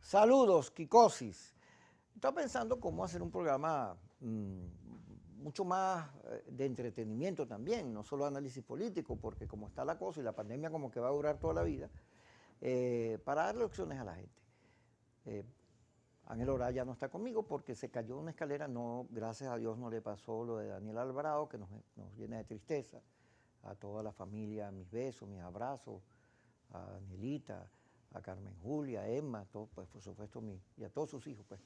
Saludos, Kikosis. Estaba pensando cómo hacer un programa mucho más de entretenimiento también, no solo análisis político, porque como está la cosa y la pandemia como que va a durar toda la vida, para darle opciones a la gente. Ángel Orá ya no está conmigo porque se cayó de una escalera, no, gracias a Dios no le pasó lo de Daniel Alvarado, que nos llena de tristeza, a toda la familia, mis besos, mis abrazos, a Danielita, a Carmen Julia, a Emma, todo, pues por supuesto, y a todos sus hijos, pues,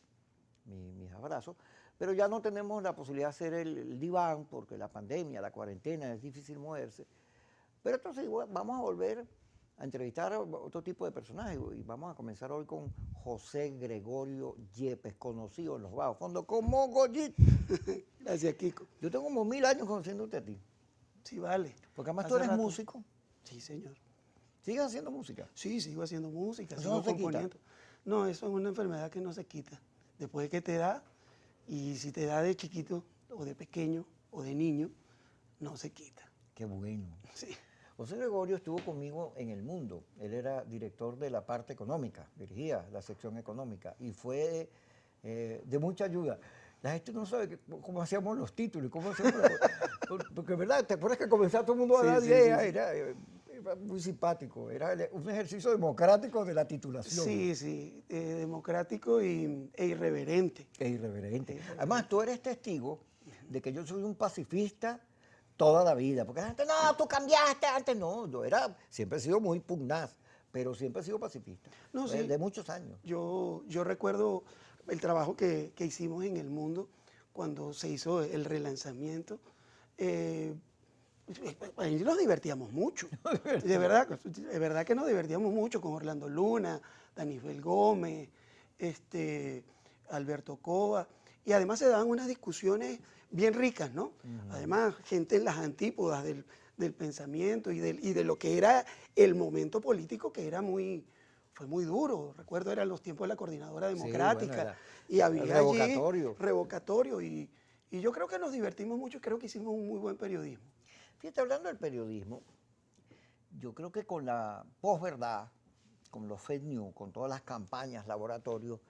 mis abrazos. Pero ya no tenemos la posibilidad de hacer el diván porque la pandemia, la cuarentena, es difícil moverse. Pero entonces vamos a volver a entrevistar a otro tipo de personajes y vamos a comenzar hoy con José Gregorio Yepes, conocido en los bajos fondos como Goyito. Gracias, Kiko. Yo tengo como 1000 años conociéndote a ti. Sí, vale. Porque además Hace tú eres rato. músico. Sí, señor. ¿Sigues haciendo música? Sí, sigo haciendo música, ¿Eso sigo no se quita? componiendo. No, eso es una enfermedad que no se quita. Después de que te da, y si te da de chiquito, o de pequeño, o de niño, no se quita. Qué bueno. Sí. José Gregorio estuvo conmigo en El Mundo. Él era director de la parte económica, dirigía la sección económica y fue de mucha ayuda. La gente no sabe cómo hacíamos los títulos, cómo hacíamos porque verdad, ¿te acuerdas que comenzaba todo el mundo a dar ideas? Era muy simpático, era un ejercicio democrático de la titulación. Sí, sí, democrático e irreverente. Es irreverente. Además, tú eres testigo de que yo soy un pacifista toda la vida, porque la gente, no, tú cambiaste, antes no, siempre he sido muy pugnaz, pero siempre he sido pacifista, No, sí. de muchos años. Yo recuerdo el trabajo que hicimos en El Mundo cuando se hizo el relanzamiento. Ahí nos divertíamos mucho, de verdad que nos divertíamos mucho con Orlando Luna, Danisbel Gómez, Alberto Cova, y además se daban unas discusiones bien ricas, ¿no? Además, gente en las antípodas del pensamiento y de lo que era el momento político, que fue muy duro. Recuerdo, eran los tiempos de la Coordinadora Democrática, sí, y había revocatorio. allí revocatorio, y yo creo que nos divertimos mucho, creo que hicimos un muy buen periodismo. Fíjate, hablando del periodismo, yo creo que con la posverdad, con los fake news, con todas las campañas, laboratorios,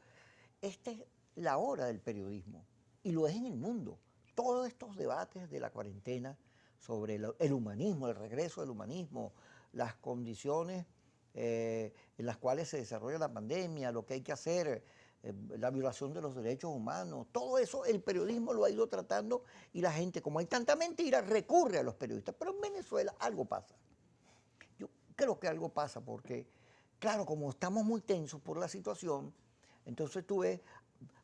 esta es la hora del periodismo, y lo es en el mundo. Todos estos debates de la cuarentena sobre el humanismo, el regreso del humanismo, las condiciones en las cuales se desarrolla la pandemia, lo que hay que hacer, la violación de los derechos humanos, todo eso el periodismo lo ha ido tratando y la gente, como hay tanta mentira, recurre a los periodistas. Pero en Venezuela algo pasa. Yo creo que algo pasa porque, claro, como estamos muy tensos por la situación, entonces tú ves,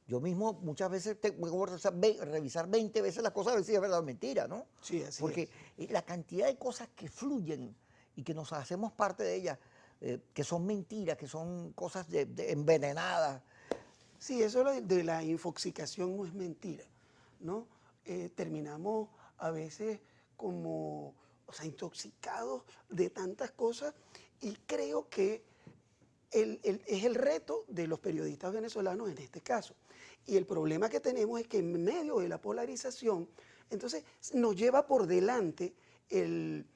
yo mismo muchas veces tengo que revisar 20 veces las cosas a ver si es verdad o mentira, ¿no? Sí, así Porque la cantidad de cosas que fluyen y que nos hacemos parte de ellas, que son mentiras, que son cosas envenenadas. Sí, eso de la infoxicación no es mentira, ¿no? Terminamos a veces como, intoxicados de tantas cosas, y creo que es el reto de los periodistas venezolanos en este caso. Y el problema que tenemos es que en medio de la polarización, entonces nos lleva por delante el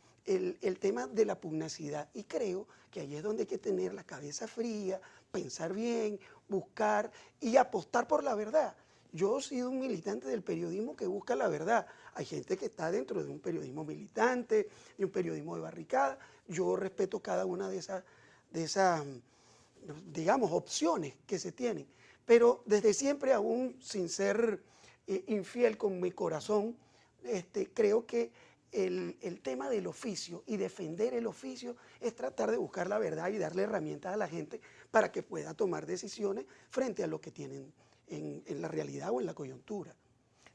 tema de la pugnacidad, y creo que ahí es donde hay que tener la cabeza fría, pensar bien, buscar y apostar por la verdad. Yo he sido un militante del periodismo que busca la verdad. Hay gente que está dentro de un periodismo militante, de un periodismo de barricada. Yo respeto cada una de esas, digamos, opciones que se tienen. Pero desde siempre, aún sin ser infiel con mi corazón, creo que el tema del oficio y defender el oficio es tratar de buscar la verdad y darle herramientas a la gente para que pueda tomar decisiones frente a lo que tienen en la realidad o en la coyuntura.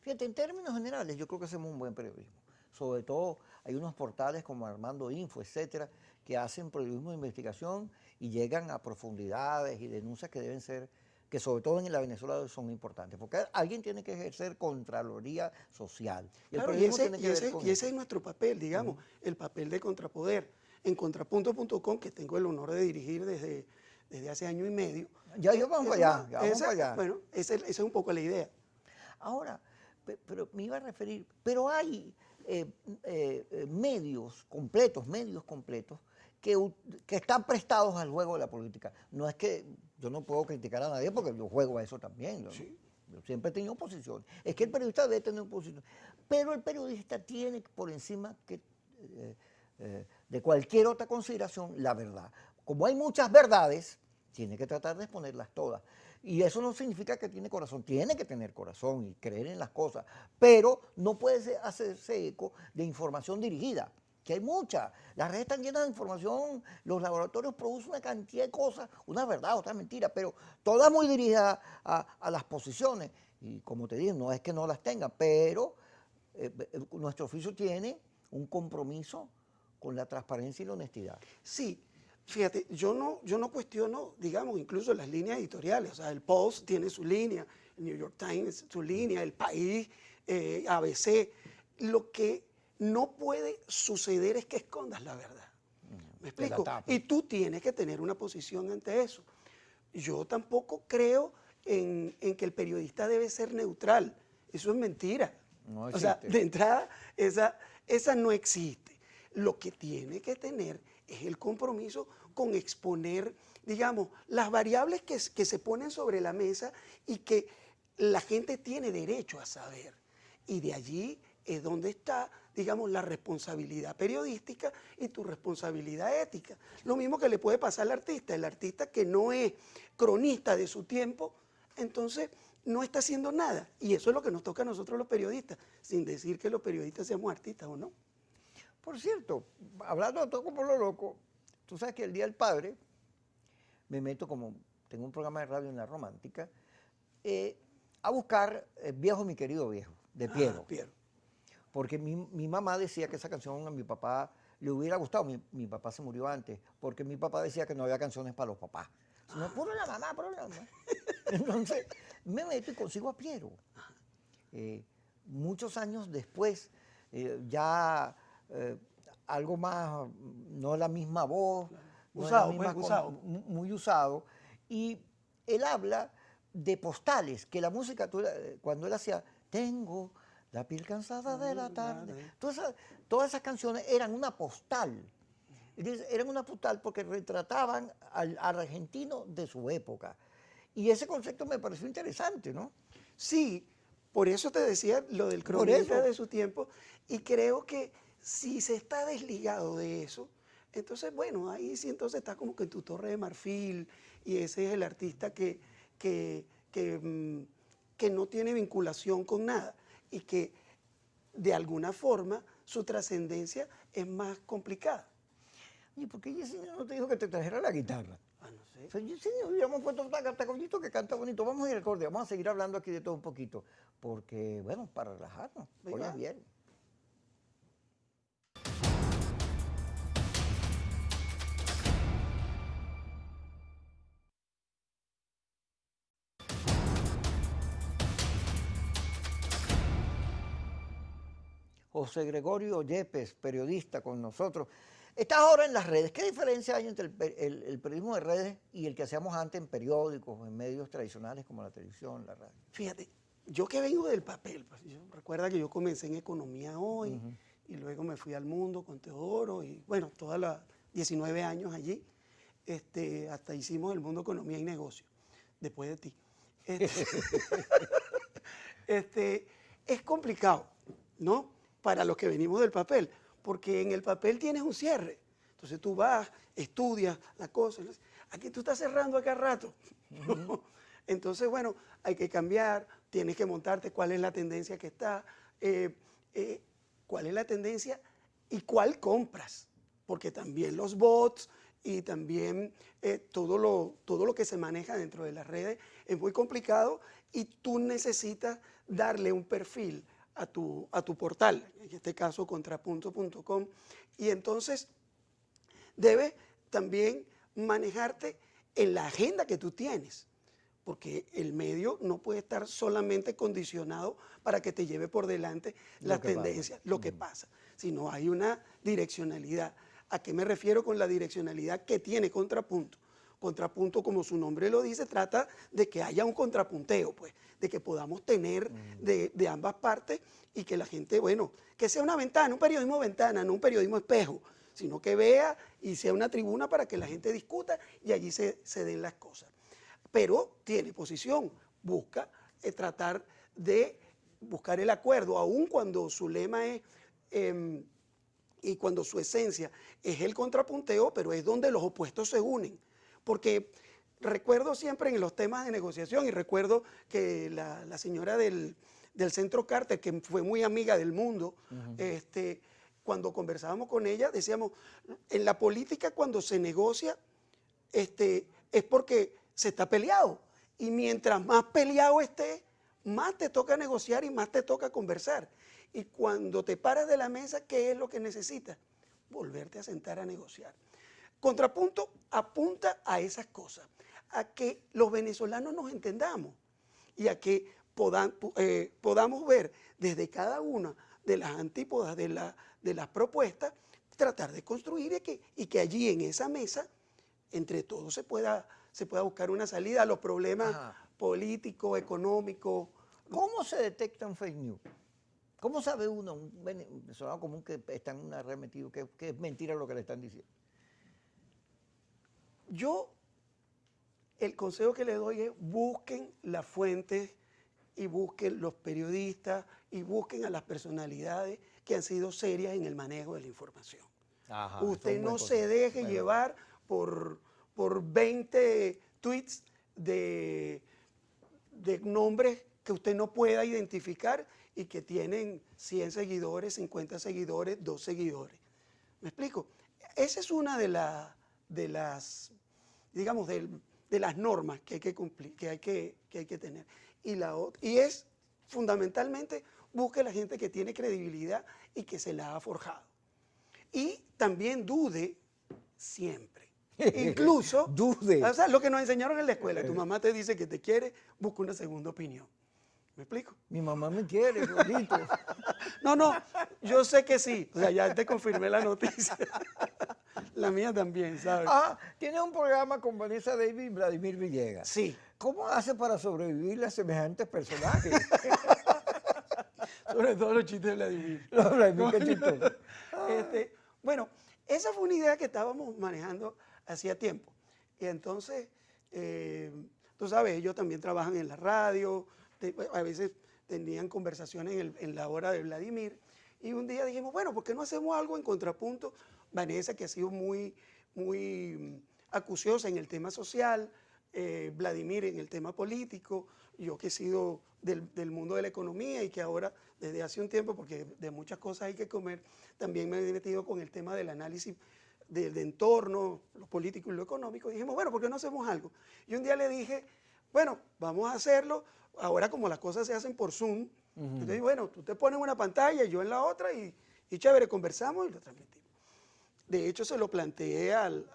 Fíjate, en términos generales yo creo que hacemos un buen periodismo. Sobre todo hay unos portales como Armando Info, etcétera, que hacen periodismo de investigación y llegan a profundidades y denuncias que deben ser, que sobre todo en la Venezuela son importantes, porque alguien tiene que ejercer contraloría social. Claro, y ese es nuestro papel, digamos, el papel de contrapoder. En contrapunto.com, que tengo el honor de dirigir desde hace año y medio. Ya vamos para allá. Bueno, esa es un poco la idea. Ahora, pero me iba a referir, pero hay medios completos, que están prestados al juego de la política. No es que yo no puedo criticar a nadie porque yo juego a eso también, ¿no? Sí. Yo siempre he tenido oposición. Es que el periodista debe tener oposición. Pero el periodista tiene por encima de cualquier otra consideración la verdad. Como hay muchas verdades, tiene que tratar de exponerlas todas. Y eso no significa que tiene corazón. Tiene que tener corazón y creer en las cosas. Pero no puede hacerse eco de información dirigida, que hay mucha. Las redes están llenas de información, los laboratorios producen una cantidad de cosas, una verdad, otra mentira, pero todas muy dirigidas a las posiciones. Y como te dije, no es que no las tengan, pero nuestro oficio tiene un compromiso con la transparencia y la honestidad. Sí, fíjate, yo no cuestiono, digamos, incluso las líneas editoriales. O sea, el Post tiene su línea, el New York Times su línea, el País, ABC. Lo que no puede suceder es que escondas la verdad. ¿Me explico? Y tú tienes que tener una posición ante eso. Yo tampoco creo en que el periodista debe ser neutral. Eso es mentira. No existe. O sea, de entrada, esa no existe. Lo que tiene que tener es el compromiso con exponer, digamos, las variables que se ponen sobre la mesa y que la gente tiene derecho a saber. Y de allí es donde está, digamos, la responsabilidad periodística y tu responsabilidad ética. Lo mismo que le puede pasar al artista. El artista que no es cronista de su tiempo, entonces no está haciendo nada. Y eso es lo que nos toca a nosotros los periodistas, sin decir que los periodistas seamos artistas o no. Por cierto, hablando de todo como lo loco, tú sabes que el Día del Padre me meto, como tengo un programa de radio en La Romántica, a buscar Viejo mi querido viejo, de Piero. Piero. Porque mi mamá decía que esa canción a mi papá le hubiera gustado. Mi papá se murió antes, porque mi papá decía que no había canciones para los papás. Sino puro la mamá, puro la mamá. Entonces me meto y consigo a Piero. Muchos años después, ya algo más, no la misma voz, usado, no la misma usado. Muy usado. Y él habla de postales, que la música, cuando él hacía, tengo la piel cansada de la tarde, todas esas canciones eran una postal. Eran una postal porque retrataban al argentino de su época. Y ese concepto me pareció interesante, ¿no? Sí, por eso te decía lo del cronista de su tiempo, y creo que si se está desligado de eso, entonces, bueno, ahí sí entonces está como que en tu torre de marfil, y ese es el artista que no tiene vinculación con nada, y que de alguna forma su trascendencia es más complicada. ¿Y por qué Yesenia no te dijo que te trajera la guitarra? No sé. O sea, Yesenia, hubiéramos puesto taconcito que canta bonito. Vamos a ir al acorde, vamos a seguir hablando aquí de todo un poquito. Porque, bueno, para relajarnos, hoy es viernes. José Gregorio Yepes, periodista con nosotros. Estás ahora en las redes. ¿Qué diferencia hay entre el periodismo de redes y el que hacíamos antes en periódicos, en medios tradicionales como la televisión, la radio? Fíjate, yo que vengo del papel, pues, recuerda que yo comencé en Economía Hoy, y luego me fui al Mundo con Teodoro, y bueno, todos los 19 años allí, hasta hicimos el Mundo Economía y Negocio, después de ti. Es complicado, ¿no? Para los que venimos del papel, porque en el papel tienes un cierre. Entonces tú vas, estudias la cosa. Aquí tú estás cerrando acá rato. Entonces, bueno, hay que cambiar, tienes que montarte cuál es la tendencia que está, cuál es la tendencia y cuál compras. Porque también los bots y también todo lo que se maneja dentro de las redes es muy complicado, y tú necesitas darle un perfil a tu portal, en este caso contrapunto.com, y entonces debes también manejarte en la agenda que tú tienes, porque el medio no puede estar solamente condicionado para que te lleve por delante las tendencias, lo que pasa, sino hay una direccionalidad. ¿A qué me refiero con la direccionalidad que tiene Contrapunto? Contrapunto, como su nombre lo dice, trata de que haya un contrapunteo, pues, de que podamos tener de ambas partes y que la gente, bueno, que sea una ventana, un periodismo ventana, no un periodismo espejo, sino que vea y sea una tribuna para que la gente discuta y allí se den las cosas. Pero tiene posición, busca tratar de buscar el acuerdo, aun cuando su lema es, y cuando su esencia es el contrapunteo, pero es donde los opuestos se unen. Porque recuerdo siempre en los temas de negociación, y recuerdo que la señora del Centro Carter, que fue muy amiga del Mundo, cuando conversábamos con ella, decíamos, en la política cuando se negocia, es porque se está peleado. Y mientras más peleado esté, más te toca negociar y más te toca conversar. Y cuando te paras de la mesa, ¿qué es lo que necesitas? Volverte a sentar a negociar. Contrapunto apunta a esas cosas, a que los venezolanos nos entendamos y a que podamos ver desde cada una de las antípodas de las propuestas, tratar de construir y que allí en esa mesa, entre todos se pueda buscar una salida a los problemas políticos, económicos. ¿Cómo se detecta un fake news? ¿Cómo sabe uno, un venezolano común que están arremetidos, que es mentira lo que le están diciendo? Yo, el consejo que le doy es busquen las fuentes y busquen los periodistas y busquen a las personalidades que han sido serias en el manejo de la información. Ajá, usted no se deje llevar por 20 tweets de nombres que usted no pueda identificar y que tienen 100 seguidores, 50 seguidores, 2 seguidores. ¿Me explico? Esa es una de las, digamos, de las normas que hay que cumplir, que hay que tener. Y es fundamentalmente busque la gente que tiene credibilidad y que se la ha forjado. Y también dude siempre. Incluso, dude. O sea, lo que nos enseñaron en la escuela, tu mamá te dice que te quiere, busca una segunda opinión. ¿Me explico? Mi mamá me quiere, gordito. No, yo sé que sí. O sea, ya te confirmé la noticia. La mía también, ¿sabes? Tiene un programa con Vanessa Davis y Vladimir Villegas. Sí. ¿Cómo hace para sobrevivir a semejantes personajes? Sobre todo los chistes de Vladimir. Vladimir, qué chistoso. Bueno, esa fue una idea que estábamos manejando hacía tiempo. Y entonces, tú sabes, ellos también trabajan en la radio, a veces tenían conversaciones en la hora de Vladimir. Y un día dijimos, bueno, ¿por qué no hacemos algo en contrapunto? Vanessa, que ha sido muy acuciosa en el tema social, Vladimir en el tema político, yo que he sido del mundo de la economía y que ahora desde hace un tiempo, porque de muchas cosas hay que comer, también me he metido con el tema del análisis del entorno, lo político y lo económico. Y dijimos, bueno, ¿por qué no hacemos algo? Y un día le dije, bueno, vamos a hacerlo, ahora como las cosas se hacen por Zoom, entonces, bueno, tú te pones una pantalla y yo en la otra y chévere, conversamos y lo transmitimos. De hecho, se lo planteé al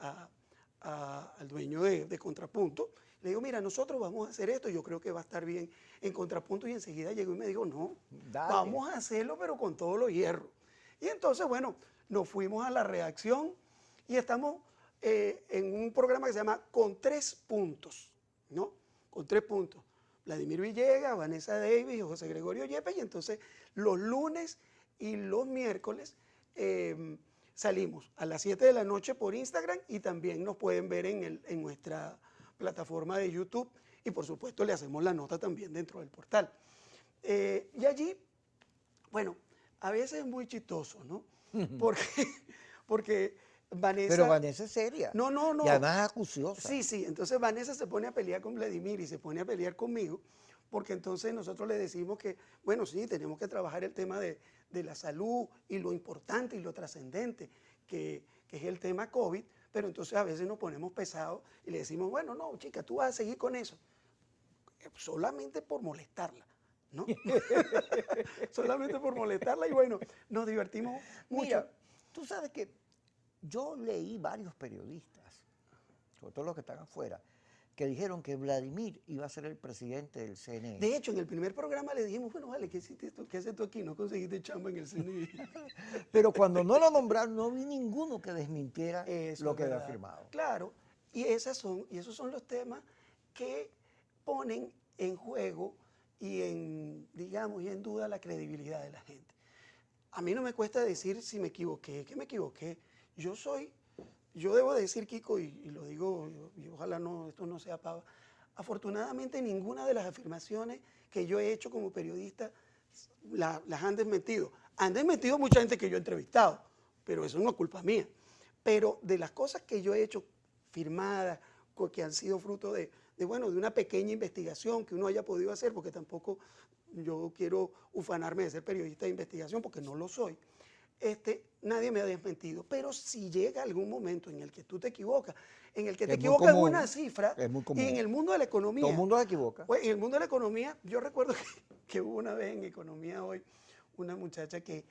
dueño de Contrapunto. Le digo, mira, nosotros vamos a hacer esto, yo creo que va a estar bien en Contrapunto. Y enseguida llegó y me dijo, no, vamos a hacerlo, pero con todos los hierros. Y entonces, bueno, nos fuimos a la redacción y estamos en un programa que se llama Con 3 puntos, ¿no? Con 3 puntos. Vladimir Villegas, Vanessa Davis y José Gregorio Yepes. Y entonces, los lunes y los miércoles salimos a las 7 de la noche por Instagram y también nos pueden ver en nuestra plataforma de YouTube y por supuesto le hacemos la nota también dentro del portal. Y allí, bueno, a veces es muy chistoso, ¿no? Porque Vanessa... Pero Vanessa es seria. No. Y además es acuciosa. Sí. Entonces Vanessa se pone a pelear con Vladimir y se pone a pelear conmigo porque entonces nosotros le decimos que, bueno, sí, tenemos que trabajar el tema de la salud y lo importante y lo trascendente que es el tema COVID, pero entonces a veces nos ponemos pesados y le decimos, bueno, no, chica, tú vas a seguir con eso, solamente por molestarla, ¿no? Solamente por molestarla y bueno, nos divertimos mucho. Mira, tú sabes que yo leí varios periodistas, sobre todo los que están afuera, que dijeron que Vladimir iba a ser el presidente del CNE. De hecho, en el primer programa le dijimos, bueno, vale, ¿qué haces tú aquí? No conseguiste chamba en el CNE. Pero cuando no lo nombraron, no vi ninguno que desmintiera Eso lo que es había verdad. afirmado. Claro, Y esos son los temas que ponen en juego y digamos, y en duda la credibilidad de la gente. A mí no me cuesta decir si me equivoqué, que me equivoqué. Yo debo decir, Kiko, y lo digo, y ojalá esto no sea pava, afortunadamente ninguna de las afirmaciones que yo he hecho como periodista las han desmentido. Han desmentido mucha gente que yo he entrevistado, pero eso no es culpa mía. Pero de las cosas que yo he hecho firmadas, que han sido fruto de una pequeña investigación que uno haya podido hacer, porque tampoco yo quiero ufanarme de ser periodista de investigación, porque no lo soy, nadie me ha desmentido. Pero si llega algún momento en el que tú te equivocas, en el que te equivocas en una cifra, y en el mundo de la economía. Todo el mundo se equivoca. Pues, en el mundo de la economía, yo recuerdo que hubo una vez en Economía Hoy una muchacha que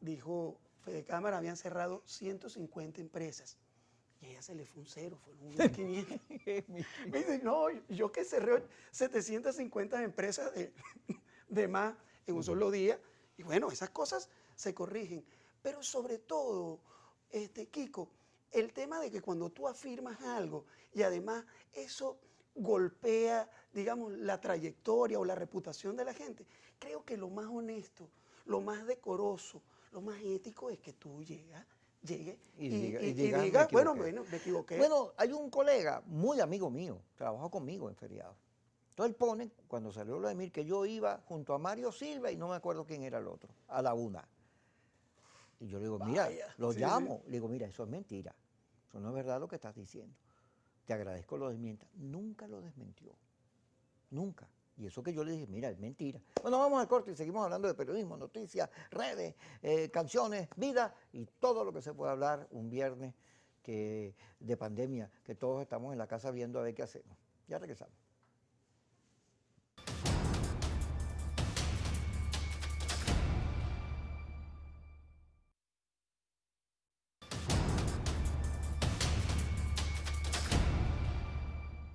dijo, Fedecámara habían cerrado 150 empresas. Y a ella se le fue un cero, fueron 1.500. Me dice, no, yo que cerré 750 empresas de más en un solo día. Y bueno, esas cosas se corrigen. Pero sobre todo, Kiko, el tema de que cuando tú afirmas algo y además eso golpea, digamos, la trayectoria o la reputación de la gente, creo que lo más honesto, lo más decoroso, lo más ético es que tú llegue y diga, bueno, me equivoqué. Bueno, hay un colega muy amigo mío, trabajó conmigo en feriado. Entonces él pone, cuando salió lo de Mir, que yo iba junto a Mario Silva y no me acuerdo quién era el otro, a la una. Y yo le digo, mira, lo llamo. Le digo, mira, eso es mentira. Eso no es verdad lo que estás diciendo. Te agradezco lo desmientas. Nunca lo desmentió. Nunca. Y eso que yo le dije, mira, es mentira. Bueno, vamos al corte y seguimos hablando de periodismo, noticias, redes, canciones, vida y todo lo que se puede hablar un viernes de pandemia, que todos estamos en la casa viendo a ver qué hacemos. Ya regresamos.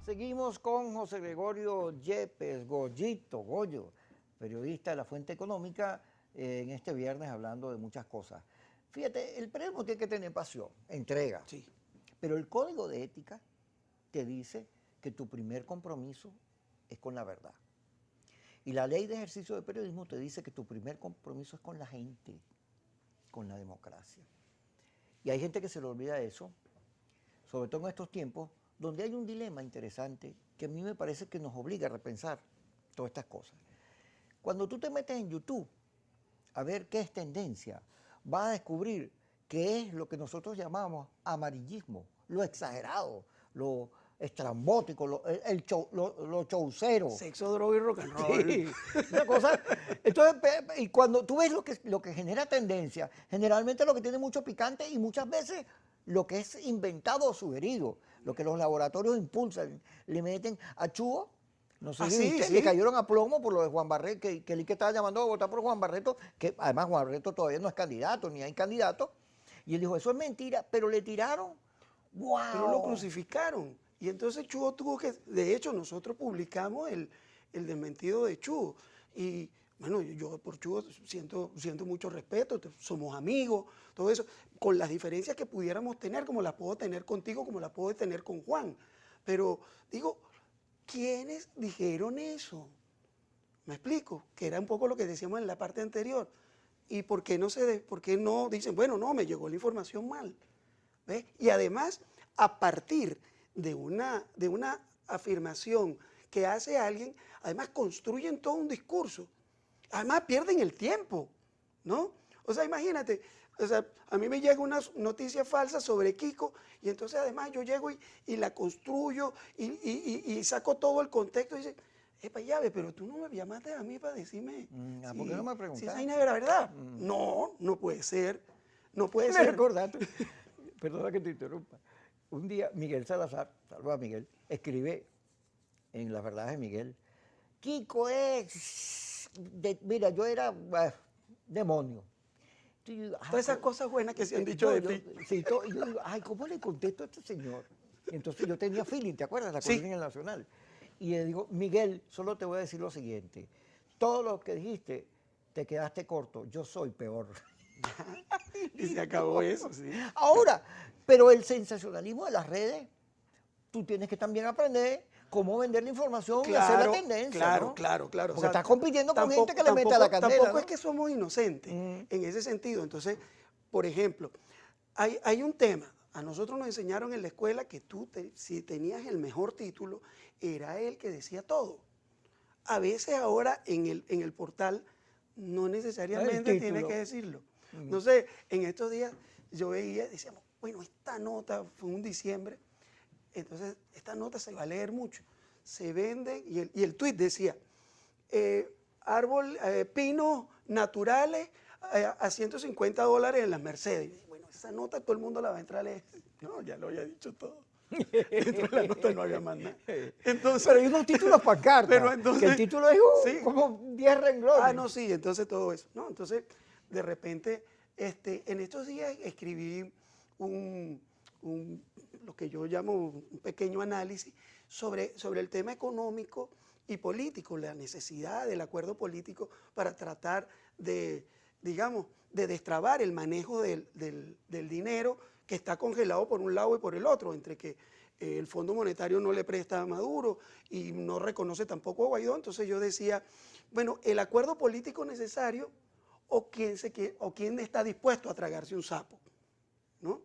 Seguimos con José Gregorio Yepes, Goyo, periodista de La Fuente Económica, en este viernes hablando de muchas cosas. Fíjate, el periodismo tiene que tener pasión, entrega, Sí. Pero el código de ética te dice que tu primer compromiso es con la verdad. Y la ley de ejercicio de periodismo te dice que tu primer compromiso es con la gente, con la democracia. Y hay gente que se le olvida eso, sobre todo en estos tiempos, donde hay un dilema interesante que a mí me parece que nos obliga a repensar todas estas cosas. Cuando tú te metes en YouTube a ver qué es tendencia, vas a descubrir qué es lo que nosotros llamamos amarillismo, lo exagerado, lo estrambótico, lo chaucero. Sexo, droga y rock and roll. Sí, una cosa. Entonces, y cuando tú ves lo que genera tendencia, generalmente lo que tiene mucho picante y muchas veces lo que es inventado o sugerido, lo que los laboratorios impulsan, le meten a Chugo. No sé si viste, le cayeron a plomo por lo de Juan Barreto, que el que estaba llamando a votar por Juan Barreto, que además Juan Barreto todavía no es candidato, ni hay candidato. Y él dijo, eso es mentira, pero le tiraron. ¡Wow! Pero lo crucificaron. Y entonces Chugo tuvo que, de hecho, nosotros publicamos el desmentido de Chugo. Y bueno, yo por Chugo siento mucho respeto, somos amigos, todo eso, con las diferencias que pudiéramos tener, como las puedo tener contigo, como las puedo tener con Juan. Pero digo, ¿quiénes dijeron eso? ¿Me explico? Que era un poco lo que decíamos en la parte anterior. ¿Y por qué no dicen, bueno, no, me llegó la información mal? ¿Ves? Y además, a partir de una afirmación que hace alguien, además construyen todo un discurso. Además pierden el tiempo, ¿no? O sea, imagínate, o sea, a mí me llega una noticia falsa sobre Kiko y entonces además yo llego y la construyo y saco todo el contexto y dice, epa, llave, pero tú no me llamaste a mí para decirme ¿por qué no me preguntaste? si esa vaina era verdad. No, no puede ser. No puede Me ser. recordaste, perdona que te interrumpa. Un día Miguel Salazar, saludos a Miguel, escribe en Las Verdades de Miguel, Kiko es, mira, yo era demonio. Todas esas cosas buenas que se han dicho de ti. Sí, yo digo, ay, ¿cómo le contesto a este señor? Y entonces yo tenía feeling, ¿te acuerdas? La Colonia Nacional. Y le digo, Miguel, solo te voy a decir lo siguiente. Todo lo que dijiste, te quedaste corto. Yo soy peor. Y se acabó eso, sí. Ahora, pero el sensacionalismo de las redes tú tienes que también aprender cómo vender la información y hacer la Claro, tendencia, claro, ¿no? claro, claro. Porque estás compitiendo con gente que le mete a la candela, Tampoco ¿no? es que somos inocentes Mm. en ese sentido. Entonces, por ejemplo, hay un tema. A nosotros nos enseñaron en la escuela que si tenías el mejor título, era el que decía todo. A veces ahora en el portal no necesariamente tiene título. que decirlo. No sé, en estos días yo veía, decíamos, bueno, esta nota fue un diciembre, entonces esta nota se va a leer mucho. Se vende, y el tuit decía, pinos naturales a $150 en las Mercedes. Bueno, esa nota todo el mundo la va a entrar a leer. No, ya lo había dicho todo. Dentro de la nota no había más nada. Entonces, Pero hay unos títulos para cartas, pero entonces, que el título es sí. como 10 renglones. Ah, no, sí, entonces todo eso, ¿no? Entonces, de repente, en estos días escribí lo que yo llamo un pequeño análisis sobre el tema económico y político, la necesidad del acuerdo político para tratar de, digamos, de destrabar el manejo del dinero que está congelado por un lado y por el otro, entre que el Fondo Monetario no le presta a Maduro y no reconoce tampoco a Guaidó. Entonces yo decía, bueno, el acuerdo político necesario o quién está dispuesto a tragarse un sapo, ¿no?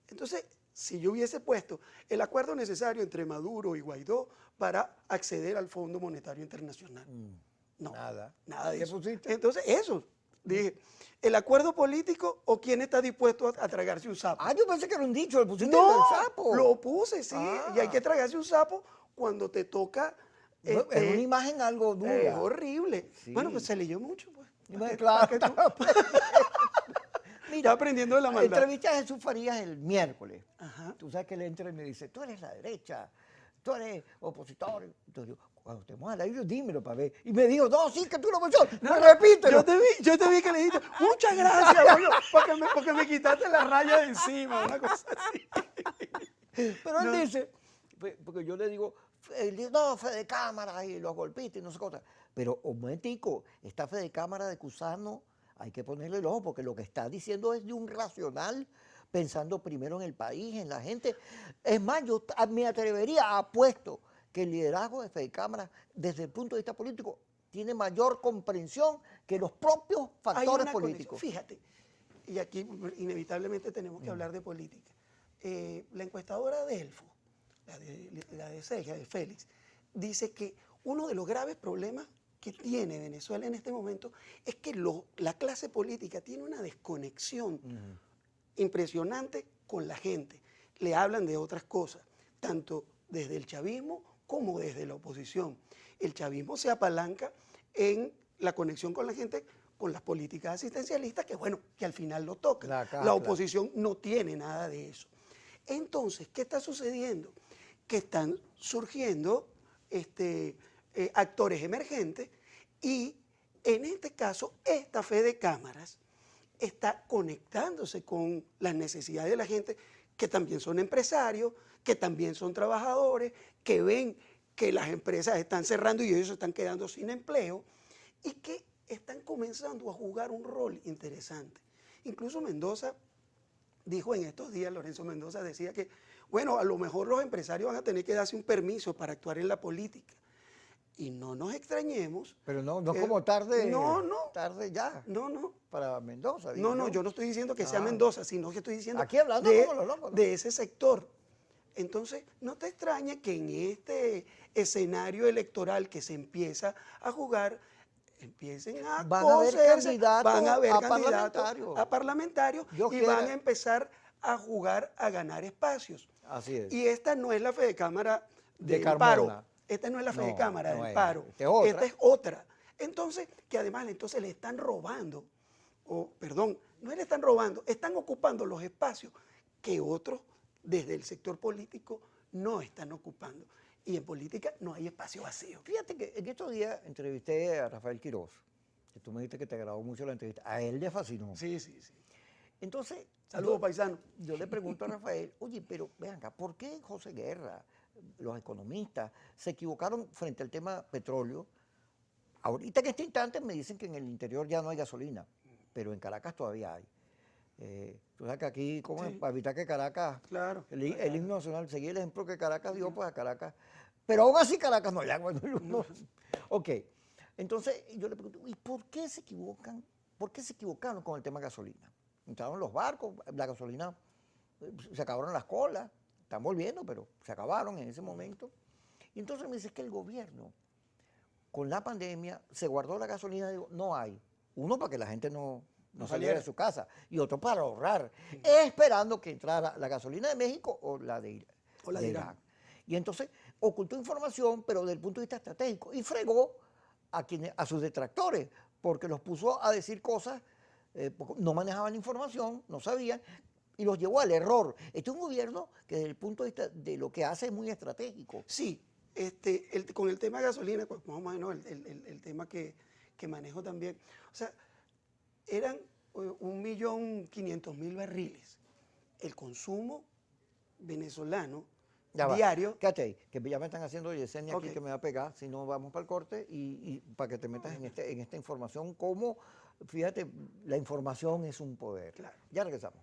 Entonces, si yo hubiese puesto el acuerdo necesario entre Maduro y Guaidó para acceder al Fondo Monetario Internacional. No, nada de ¿Qué eso. pusiste? Entonces, eso, dije, ¿el acuerdo político o quién está dispuesto a tragarse un sapo? Ah, yo pensé que era un dicho, le pusiste No, el sapo. lo puse, sí, Ah. y hay que tragarse un sapo cuando te toca. Es una imagen algo dura. Es horrible. Sí. Bueno, pues se leyó mucho, pues. Claro, Está aprendiendo de la maldad. Entrevisté a Jesús Farías el miércoles. Ajá. Tú sabes que él entra y me dice, tú eres la derecha, tú eres opositor. Entonces yo, cuando estemos al aire, dímelo para ver. Y me dijo, no, sí, que tú lo opositor. No, repítelo. Yo te vi que le dijiste, muchas gracias, bueno, porque me quitaste la raya de encima, una cosa así. Pero él dice, porque yo le digo, él dice, no, fe de cámara y los golpistas y no sé qué cosa. Pero un momentico, esta fe de cámara de Cusano, hay que ponerle el ojo, porque lo que está diciendo es de un racional, pensando primero en el país, en la gente. Es más, yo me atrevería a apuesto que el liderazgo de Fede Cámara, desde el punto de vista político, tiene mayor comprensión que los propios factores políticos. Fíjate, y aquí inevitablemente tenemos que hablar de política. La encuestadora de Elfo, la de Ceja, de Félix, dice que uno de los graves problemas que tiene Venezuela en este momento es que la clase política tiene una desconexión impresionante con la gente. Le hablan de otras cosas, tanto desde el chavismo como desde la oposición. El chavismo se apalanca en la conexión con la gente, con las políticas asistencialistas, que bueno, que al final lo tocan. La oposición no tiene nada de eso. Entonces, ¿qué está sucediendo? Que están surgiendo actores emergentes y en este caso esta fe de cámaras está conectándose con las necesidades de la gente, que también son empresarios, que también son trabajadores, que ven que las empresas están cerrando y ellos se están quedando sin empleo y que están comenzando a jugar un rol interesante. Incluso Mendoza dijo en estos días, Lorenzo Mendoza decía que, bueno, a lo mejor los empresarios van a tener que darse un permiso para actuar en la política. Y no nos extrañemos. Pero no como tarde. No. Tarde ya. No. Para Mendoza. No, yo no estoy diciendo que sea Mendoza, sino que estoy diciendo aquí hablando como los locos, ¿no? de ese sector. Entonces, no te extrañe que en este escenario electoral que se empieza a jugar, empiecen a van a haber candidatos a parlamentarios y van a empezar a jugar a ganar espacios. Así es. Y esta no es la fe de cámara del paro. Esta no es la fe de cámara del paro. Esta es otra. Entonces, que además le están robando, no le están robando, están ocupando los espacios que otros desde el sector político no están ocupando. Y en política no hay espacio vacío. Fíjate que en estos días entrevisté a Rafael Quiroz, que tú me dijiste que te agradó mucho la entrevista. A él le fascinó. Sí. Entonces, saludos, paisano. Yo le pregunto a Rafael, oye, pero vean acá, ¿por qué José Guerra, los economistas, se equivocaron frente al tema petróleo? Ahorita en este instante me dicen que en el interior ya no hay gasolina, pero en Caracas todavía hay. Tú sabes que aquí, ¿cómo es? Sí. Para evitar que Caracas, Claro. el himno nacional, seguir el ejemplo que Caracas dio, pues a Caracas. Pero aún así Caracas no llega. Ok, entonces yo le pregunto, ¿y por qué se equivocan? ¿Por qué se equivocaron con el tema gasolina? Entraron los barcos, la gasolina, se acabaron las colas, están volviendo, pero se acabaron en ese momento. Y entonces me dice que el gobierno, con la pandemia, se guardó la gasolina, digo, no hay. Uno, para que la gente no saliera de su casa, y otro para ahorrar, esperando que entrara la gasolina de México o la de Irán. Y entonces ocultó información, pero desde el punto de vista estratégico, y fregó a sus detractores, porque los puso a decir cosas, no manejaban la información, no sabían, y los llevó al error. Este es un gobierno que desde el punto de vista de lo que hace es muy estratégico. Sí, con el tema de gasolina, pues más o menos el tema que manejo también. O sea, eran 1.500.000 barriles. El consumo venezolano diario. Quédate ahí, que ya me están haciendo Yesenia aquí, Ok. que me va a pegar, si no vamos para el corte, y para que te metas en esta información, cómo, fíjate, la información es un poder. Claro. Ya regresamos.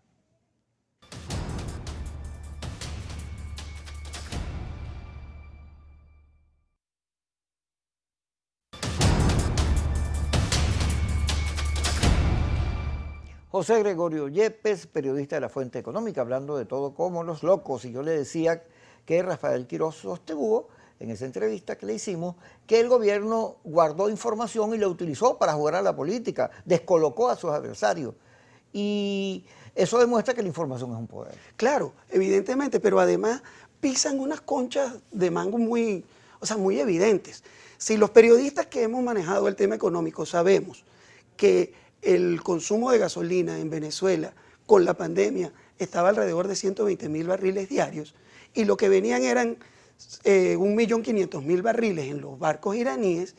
José Gregorio Yepes, periodista de La Fuente Económica, hablando de todo como los locos. Y yo le decía que Rafael Quiroz sostuvo en esa entrevista que le hicimos que el gobierno guardó información y la utilizó para jugar a la política, descolocó a sus adversarios. Y eso demuestra que la información es un poder. Claro, evidentemente, pero además pisan unas conchas de mango muy evidentes. Si los periodistas que hemos manejado el tema económico sabemos que el consumo de gasolina en Venezuela con la pandemia estaba alrededor de 120.000 barriles diarios y lo que venían eran 1.500.000 barriles en los barcos iraníes,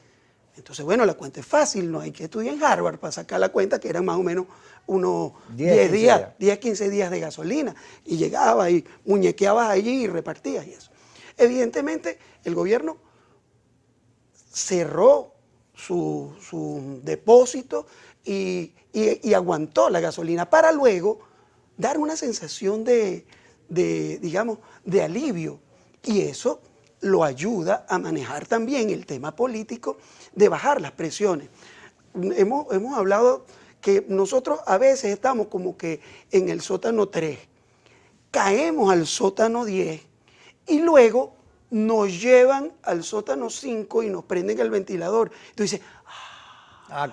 entonces bueno, la cuenta es fácil, no hay que estudiar en Harvard para sacar la cuenta que eran más o menos unos 10 días, 10, 15 días de gasolina y llegaba y muñequeabas allí y repartías y eso. Evidentemente el gobierno cerró su depósito y aguantó la gasolina para luego dar una sensación digamos, de alivio. Y eso lo ayuda a manejar también el tema político de bajar las presiones. Hemos hablado que nosotros a veces estamos como que en el sótano 3, caemos al sótano 10 y luego nos llevan al sótano 5 y nos prenden el ventilador. Entonces dices,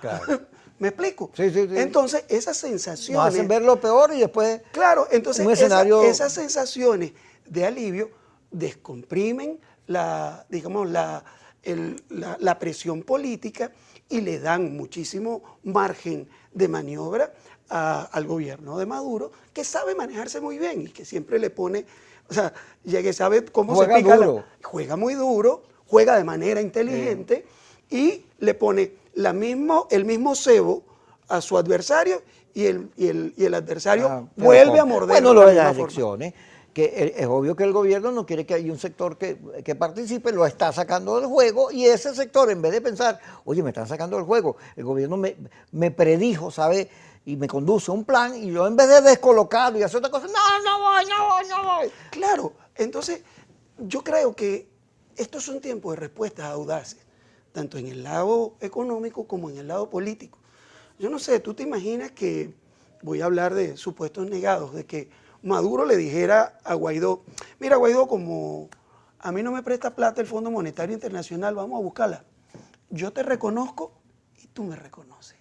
Claro. ¿me explico? Sí. Entonces, esas sensaciones... Nos hacen ver lo peor y después... Claro, entonces un escenario... esas sensaciones de alivio descomprimen la presión política y le dan muchísimo margen de maniobra al gobierno de Maduro, que sabe manejarse muy bien y que siempre le pone... O sea, ya que sabe cómo juega se pica. Duro. Juega muy duro, juega de manera inteligente y le pone el mismo cebo a su adversario y el adversario vuelve a morder. Bueno, lo de las elecciones, que es obvio que el gobierno no quiere que haya un sector que participe, lo está sacando del juego y ese sector, en vez de pensar, oye, me están sacando del juego, el gobierno me predijo, ¿sabe? Y me conduce un plan y yo en vez de descolocarlo y hacer otra cosa, no voy. Claro, entonces yo creo que estos son tiempos de respuestas audaces, tanto en el lado económico como en el lado político. Yo no sé, tú te imaginas que, voy a hablar de supuestos negados, de que Maduro le dijera a Guaidó, mira Guaidó, como a mí no me presta plata el Fondo Monetario Internacional, vamos a buscarla. Yo te reconozco y tú me reconoces.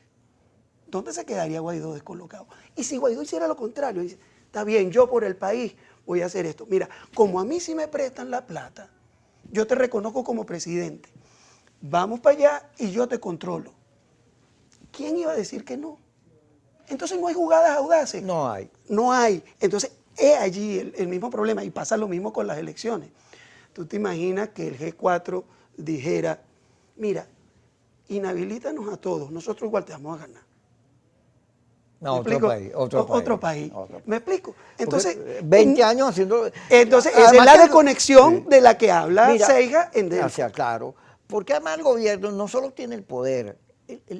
¿Dónde se quedaría Guaidó descolocado? Y si Guaidó hiciera lo contrario, dice, está bien, yo por el país voy a hacer esto. Mira, como a mí sí me prestan la plata, yo te reconozco como presidente. Vamos para allá y yo te controlo. ¿Quién iba a decir que no? Entonces no hay jugadas audaces. No hay. No hay. Entonces es allí el mismo problema y pasa lo mismo con las elecciones. Tú te imaginas que el G4 dijera, mira, inhabilítanos a todos, nosotros igual te vamos a ganar. No, otro país. ¿Me explico? Entonces, 20 años haciendo... Entonces, esa es la desconexión de la que habla Seija en Claro, porque además el gobierno no solo tiene el poder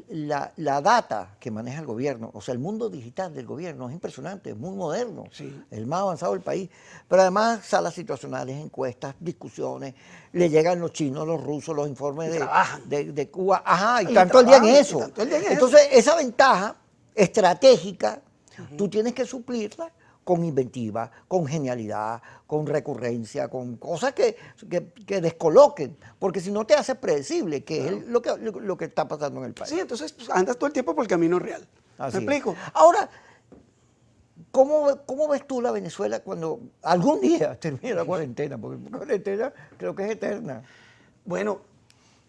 la data que maneja el gobierno, o sea, el mundo digital del gobierno es impresionante, es muy moderno, Sí. el más avanzado del país. Pero además, salas situacionales, encuestas, discusiones, le llegan los chinos, los rusos, los informes Y trabajan. de Cuba, ajá, y Y tanto el día en trabajan, y eso. tanto el día en eso. Entonces, esa ventaja estratégica, tú tienes que suplirla con inventiva, con genialidad, con recurrencia, con cosas que descoloquen, porque si no te hace predecible, que es lo que está pasando en el país. Sí, entonces pues, andas todo el tiempo por el camino real. Así ¿Me es. explico? Ahora, ¿cómo ves tú la Venezuela cuando algún día termine la cuarentena? Porque la cuarentena creo que es eterna. Bueno,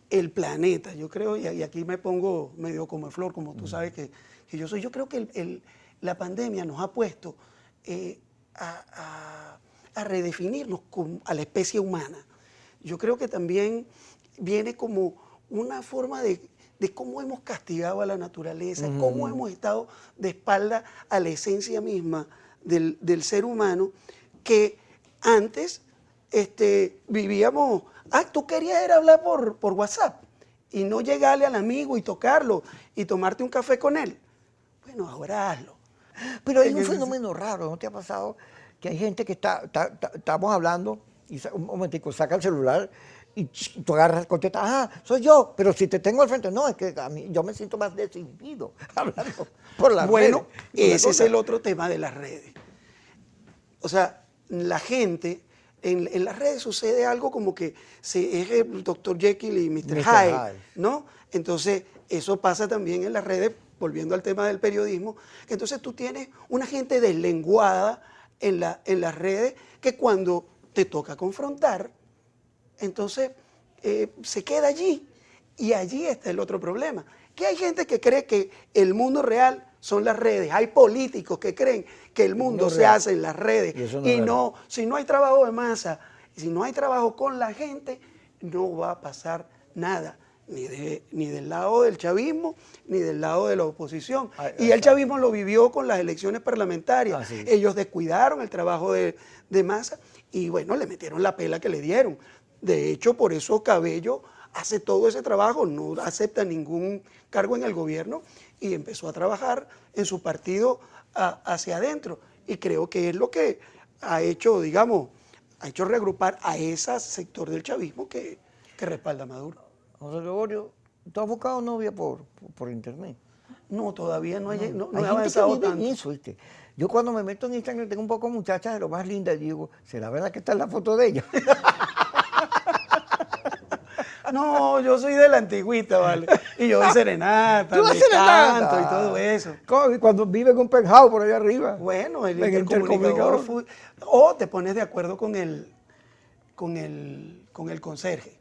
el planeta, yo creo, y aquí me pongo medio como de flor, como tú sabes que yo soy, yo creo que la pandemia nos ha puesto a redefinirnos a la especie humana. Yo creo que también viene como una forma de cómo hemos castigado a la naturaleza, cómo hemos estado de espalda a la esencia misma del ser humano, que antes vivíamos, tú querías era hablar por WhatsApp y no llegarle al amigo y tocarlo y tomarte un café con él. Bueno, ahora hazlo. Pero hay un fenómeno raro, ¿no te ha pasado? Que hay gente que estamos hablando y un momentico, saca el celular y tú agarras, contestas, soy yo, pero si te tengo al frente, no, es que a mí, yo me siento más desinhibido hablando por las redes. Bueno, ese es el otro tema de las redes. O sea, la gente, en las redes sucede algo como que es el Dr. Jekyll y Mr. Hyde, ¿no? Entonces, eso pasa también en las redes, volviendo al tema del periodismo, que entonces tú tienes una gente deslenguada en las redes que cuando te toca confrontar, entonces se queda allí. Y allí está el otro problema, que hay gente que cree que el mundo real son las redes. Hay políticos que creen que el mundo se hace en las redes. Y no, si no hay trabajo de masa, si no hay trabajo con la gente, no va a pasar nada, ni del lado del chavismo, ni del lado de la oposición. Y el chavismo lo vivió con las elecciones parlamentarias. Ellos descuidaron el trabajo de masa y bueno, le metieron la pela que le dieron. De hecho, por eso Cabello hace todo ese trabajo, no acepta ningún cargo en el gobierno y empezó a trabajar en su partido hacia adentro. Y creo que es lo que ha hecho, digamos, ha hecho reagrupar a ese sector del chavismo que respalda a Maduro. José Gregorio, ¿tú has buscado novia por internet? No, todavía no he Hay avanzado gente que vive tanto. en eso, ¿viste? Yo cuando me meto en Instagram tengo un poco de muchachas de lo más lindas y digo, ¿será verdad que está en la foto de ella? No, yo soy de la antigüita, ¿vale? Y yo doy serenata, ¿Tú me haces canto y todo eso. Cuando vive en un penthouse por allá arriba. Bueno, el En intercomunicador o te pones de acuerdo con el conserje.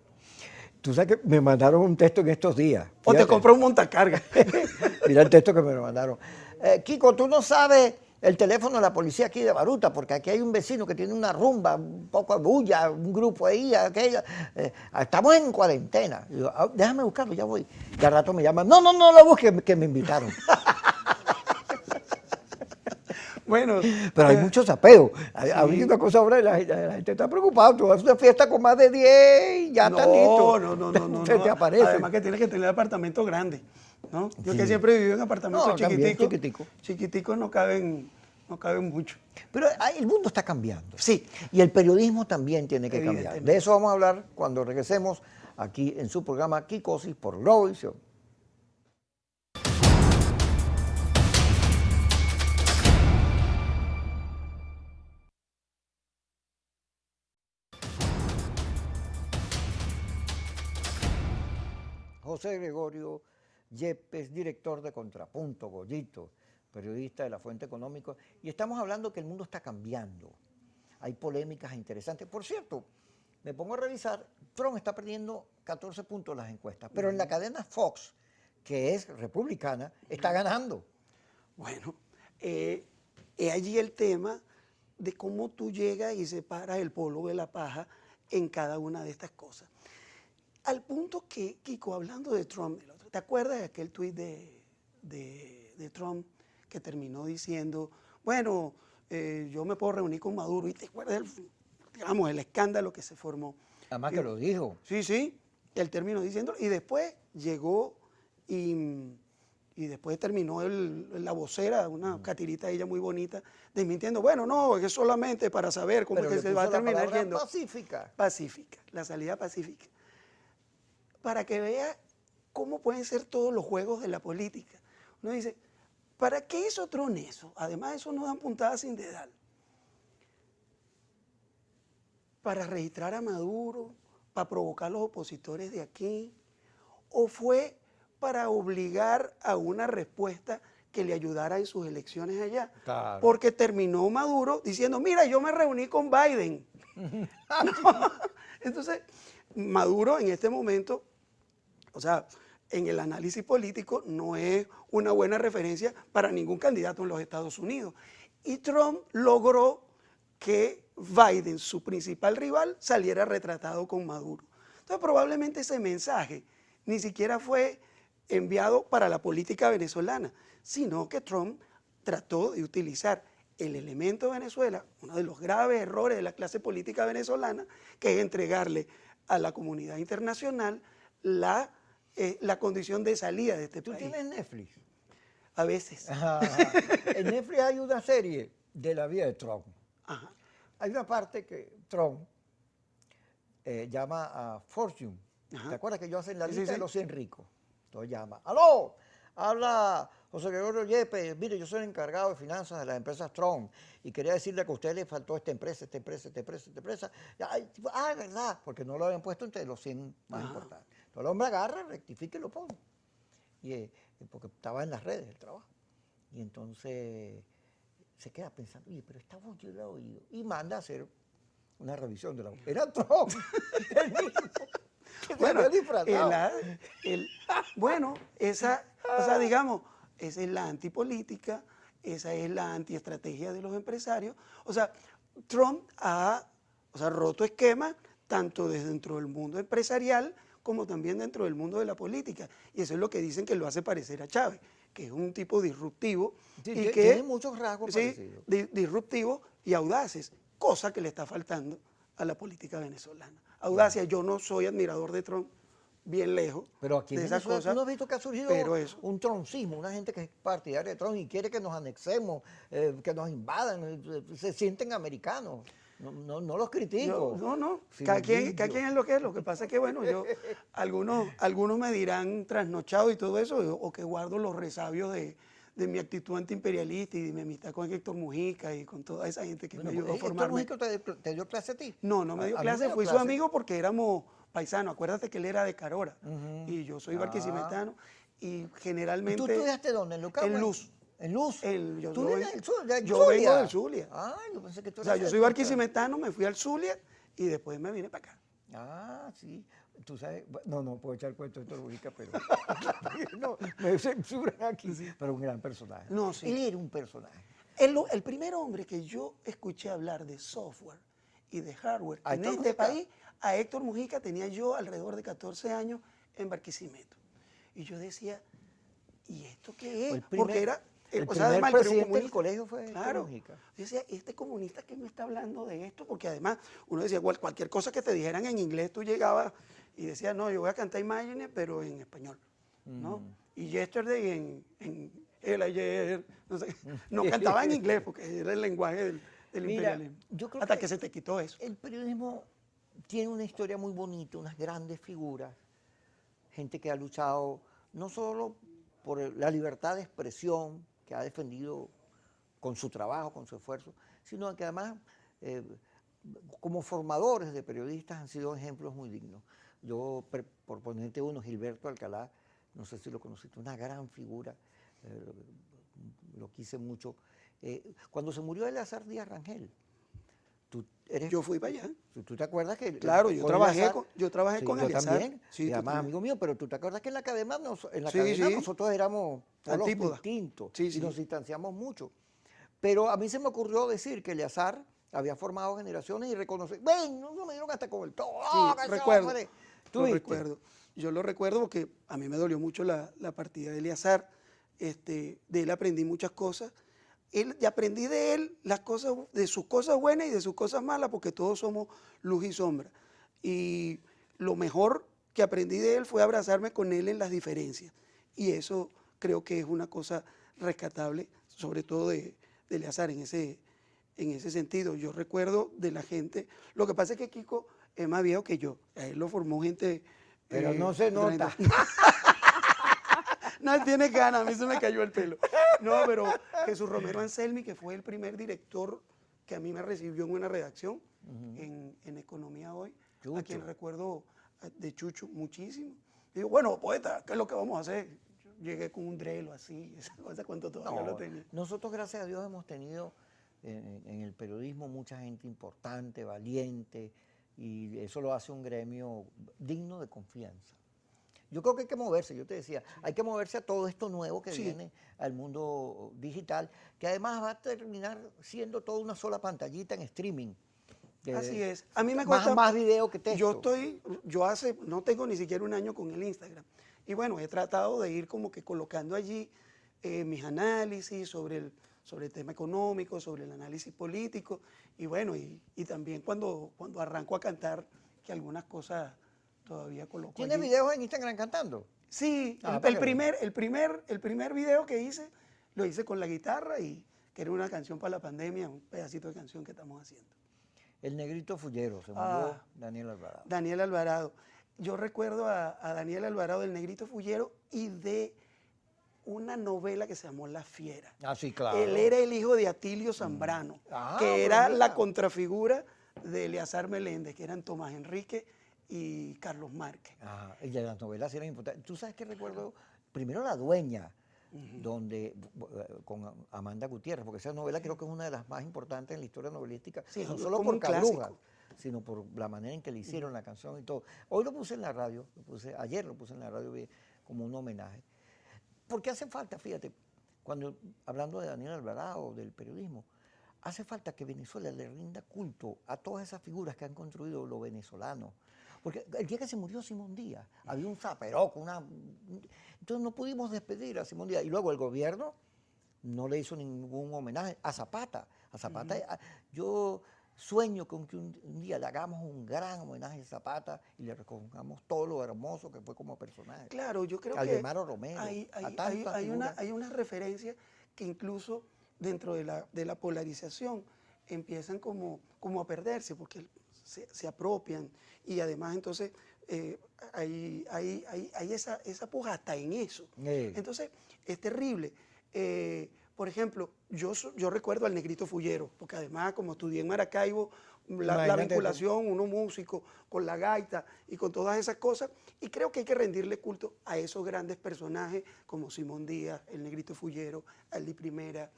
Tú sabes que me mandaron un texto en estos días. O te compró un montacarga. Mira el texto que me lo mandaron. Kiko, tú no sabes el teléfono de la policía aquí de Baruta, porque aquí hay un vecino que tiene una rumba, un poco de bulla, un grupo ahí, aquella. Estamos en cuarentena. Y yo, déjame buscarlo, ya voy. Y al rato me llaman, no lo busques, que me invitaron. Bueno. Pero hay muchos apeos. Hay una cosa ahora, la gente está preocupada. Tú vas a una fiesta con más de 10 y ya está listo. No. Se te aparece. Además que tienes que tener apartamento grande, ¿no? Yo que siempre he vivido en apartamentos chiquiticos no caben mucho. Pero el mundo está cambiando. Sí. Y el periodismo también tiene que cambiar. De eso vamos a hablar cuando regresemos aquí en su programa Kikosis por Globovisión. José Gregorio Yepes, director de Contrapunto, Goyito, periodista de La Fuente Económica, y estamos hablando que el mundo está cambiando. Hay polémicas interesantes. Por cierto, me pongo a revisar, Trump está perdiendo 14 puntos en las encuestas, pero en la cadena Fox, que es republicana, está ganando. Bueno, es allí el tema de cómo tú llegas y separas el polvo de la paja en cada una de estas cosas. Al punto que, Kiko, hablando de Trump, ¿te acuerdas de aquel tuit de Trump que terminó diciendo, bueno, yo me puedo reunir con Maduro? ¿Y te acuerdas el escándalo que se formó? Además que lo dijo. Sí, él terminó diciéndolo y después llegó y después terminó la vocera, una catirita ella muy bonita, desmintiendo, bueno, no, es solamente para saber cómo Pero es que le se va a puso la terminar palabra yendo. pacífica. Pacífica, la salida pacífica. Para que vea cómo pueden ser todos los juegos de la política. Uno dice, ¿para qué hizo Trump eso? Además, eso no dan puntadas sin dedal. Para registrar a Maduro, para provocar a los opositores de aquí, o fue para obligar a una respuesta que le ayudara en sus elecciones allá. Claro. Porque terminó Maduro diciendo, mira, yo me reuní con Biden. No. Entonces, Maduro en este momento, o sea, en el análisis político no es una buena referencia para ningún candidato en los Estados Unidos. Y Trump logró que Biden, su principal rival, saliera retratado con Maduro. Entonces, probablemente ese mensaje ni siquiera fue enviado para la política venezolana, sino que Trump trató de utilizar el elemento de Venezuela, uno de los graves errores de la clase política venezolana, que es entregarle a la comunidad internacional la condición de salida de este ¿Tú país. tienes Netflix? A veces. Ajá. En Netflix hay una serie de la vida de Trump. Ajá. Hay una parte que Trump llama a Fortune. Ajá. ¿Te acuerdas que ellos hacen la Sí, lista sí, de sí. los 100 ricos? Entonces llama, ¡aló! Habla José Gregorio Yepes, mire, yo soy el encargado de finanzas de las empresas Trump y quería decirle que a usted le faltó esta empresa, esta empresa, esta empresa, esta empresa. ¿Verdad? Porque no lo habían puesto entre los 100 más importantes. Entonces el hombre agarra, rectifica y lo pone. Porque estaba en las redes el trabajo. Y entonces se queda pensando, oye, pero esta voz yo la he oído. Y manda a hacer una revisión de la voz. Era Trump, el mismo. Bueno, disfrazado. bueno, o sea, digamos, esa es la antipolítica, esa es la antiestrategia de los empresarios. O sea, Trump ha roto esquemas tanto desde dentro del mundo empresarial como también dentro del mundo de la política. Y eso es lo que dicen que lo hace parecer a Chávez, que es un tipo disruptivo. Sí, y que tiene muchos rasgos sí, parecidos. disruptivos y audaces, cosa que le está faltando a la política venezolana. Audacia, yo no soy admirador de Trump, bien lejos Pero aquí de en esas Venezuela cosas. tú no has visto que ha surgido pero eso. un troncismo, una gente que es partidaria de Trump y quiere que nos anexemos, que nos invadan, se sienten americanos. No los critico. No, Sí, cada quien lindo. es lo que es. Lo que pasa es que, bueno, algunos me dirán trasnochado y todo eso, o que guardo los resabios de mi actitud antiimperialista y de mi amistad con Héctor Mujica y con toda esa gente que me ayudó a ¿Héctor formarme. Mujica te dio clase a ti? No me dio A mí clase, me dio fui su clase. amigo porque éramos paisanos. Acuérdate que él era de Carora y yo soy barquisimetano y generalmente... ¿Tú estudiaste dónde? ¿En Lucagua? En Luz. ¿En Luz? Yo ¿Tú eres del Zulia? yo vengo del Zulia. Ah, yo pensé que tú O sea, eras yo soy del- barquisimetano, me fui al Zulia y después me vine para acá. Ah, sí. Tú sabes, no puedo echar cuento de Héctor Mujica, pero no, me censuran aquí. Pero un gran personaje. No, sí. Él era un personaje. El primer hombre que yo escuché hablar de software y de hardware ¿A en Héctor este Mujica? país, a Héctor Mujica, tenía yo alrededor de 14 años en Barquisimeto. Y yo decía, ¿y esto qué es? El primer- Porque era, el o sea, además, primer el presidente del comunista. colegio fue Héctor Claro. Mujica. Yo decía, ¿este comunista qué me está hablando de esto? Porque además, uno decía, cualquier cosa que te dijeran en inglés, tú llegabas y decías, no, yo voy a cantar Imagine, pero en español, ¿no? Y Yesterday en el ayer, no sé, no cantaba en inglés porque era el lenguaje del Mira, imperialismo. yo creo Hasta que que se te quitó eso. el periodismo tiene una historia muy bonita, unas grandes figuras, gente que ha luchado no solo por la libertad de expresión, que ha defendido con su trabajo, con su esfuerzo, sino que además como formadores de periodistas han sido ejemplos muy dignos. Yo, por ponerte uno, Gilberto Alcalá, no sé si lo conociste, una gran figura, lo quise mucho. Cuando se murió Eleazar Díaz Rangel, Yo fui para allá. ¿Tú te acuerdas que... Claro, yo con trabajé Eleazar- con, yo trabajé Sí, con yo Eleazar. también, Sí, y tú además también. amigo mío, pero tú te acuerdas que en la academia, Sí. nosotros éramos polos Antípodas. distintos Sí, y sí. nos distanciamos mucho. Pero a mí se me ocurrió decir que Eleazar había formado generaciones y reconocer, ven, no me dieron hasta con el todo. Sí, recuerdo. ¿Tú Lo viste? recuerdo. Yo lo recuerdo porque a mí me dolió mucho la partida de Eleazar. De él aprendí muchas cosas. Y aprendí de él las cosas, de sus cosas buenas y de sus cosas malas, porque todos somos luz y sombra. Y lo mejor que aprendí de él fue abrazarme con él en las diferencias. Y eso creo que es una cosa rescatable, sobre todo de Eleazar en ese sentido. Yo recuerdo de la gente, lo que pasa es que Kiko es más viejo que yo, a él lo formó gente... Pero no se nota. No, él tiene ganas, a mí se me cayó el pelo. No, pero Jesús Romero Anselmi, que fue el primer director que a mí me recibió en una redacción en Economía Hoy, Chucho. a quien recuerdo de Chucho muchísimo. Digo, bueno, poeta, ¿qué es lo que vamos a hacer? Yo llegué con un drelo así, esa cosa cuando todavía lo tenía. Nosotros, gracias a Dios, hemos tenido en el periodismo mucha gente importante, valiente, y eso lo hace un gremio digno de confianza. Yo creo que hay que moverse, yo te decía, hay que moverse a todo esto nuevo que viene al mundo digital, que además va a terminar siendo toda una sola pantallita en streaming. Así es. A mí me cuesta más video que texto. No tengo ni siquiera un año con el Instagram. Y bueno, he tratado de ir como que colocando allí mis análisis sobre el tema económico, sobre el análisis político. Y bueno, y también cuando arranco a cantar, que algunas cosas todavía coloco ¿Tienes allí. videos en Instagram cantando? Sí, Ah, el primer video que hice, lo hice con la guitarra y que era una canción para la pandemia, un pedacito de canción que estamos haciendo. El Negrito Fullero, se murió Daniel Alvarado. Daniel Alvarado. Yo recuerdo a Daniel Alvarado del Negrito Fullero y de una novela que se llamó La Fiera. Ah, sí, claro. Él era el hijo de Atilio Zambrano, que era la contrafigura de Eleazar Meléndez, que eran Tomás Enrique y Carlos Márquez. Y de las novelas eran importantes. Tú sabes que recuerdo primero La Dueña, donde con Amanda Gutiérrez, porque esa novela creo que es una de las más importantes en la historia novelística, Sí, no es solo como por un Cabrujas, clásico. sino por la manera en que le hicieron la canción y todo. Hoy lo puse en la radio, ayer lo puse en la radio como un homenaje. Porque hace falta, fíjate, hablando de Daniel Alvarado, del periodismo, hace falta que Venezuela le rinda culto a todas esas figuras que han construido los venezolanos. Porque el día que se murió Simón Díaz, había un zaperoco, entonces no pudimos despedir a Simón Díaz. Y luego el gobierno no le hizo ningún homenaje a Zapata. Yo sueño con que un día le hagamos un gran homenaje a Zapata y le reconozcamos todo lo hermoso que fue como personaje. Claro, yo creo Aldemaro Romero, hay una referencia que incluso dentro de la polarización empiezan como a perderse, porque se apropian y además entonces hay esa puja hasta en eso. Entonces es terrible. Por ejemplo, yo recuerdo al Negrito Fullero, porque además como estudié en Maracaibo, la vinculación, uno músico, con la gaita y con todas esas cosas, y creo que hay que rendirle culto a esos grandes personajes como Simón Díaz, el Negrito Fullero, Ali Primera,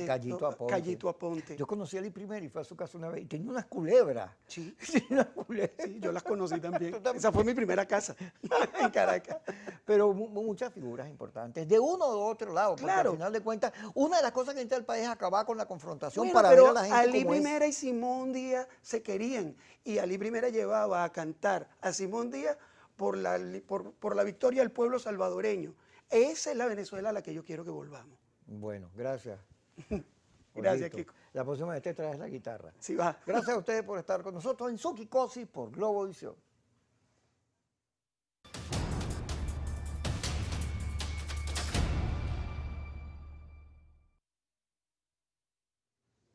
Callito Aponte. Yo conocí a Ali Primera y fue a su casa una vez y tenía unas culebras. Sí, unas culebras. Sí, yo las conocí también. Esa fue mi primera casa en Caracas. Pero muchas figuras importantes, de uno o de otro lado, porque Claro. al final de cuentas, una de las cosas que necesita el país es acabar con la confrontación Bueno, para pero ver a la gente Ali como Primera y Simón Díaz se querían y Ali Primera llevaba a cantar a Simón Díaz por la victoria del pueblo salvadoreño. Esa es la Venezuela a la que yo quiero que volvamos. Bueno, gracias. Gracias, Jorgito. Kiko. La próxima vez te traes la guitarra. Sí, va. Gracias a ustedes por estar con nosotros en Suquicosis por Globovisión.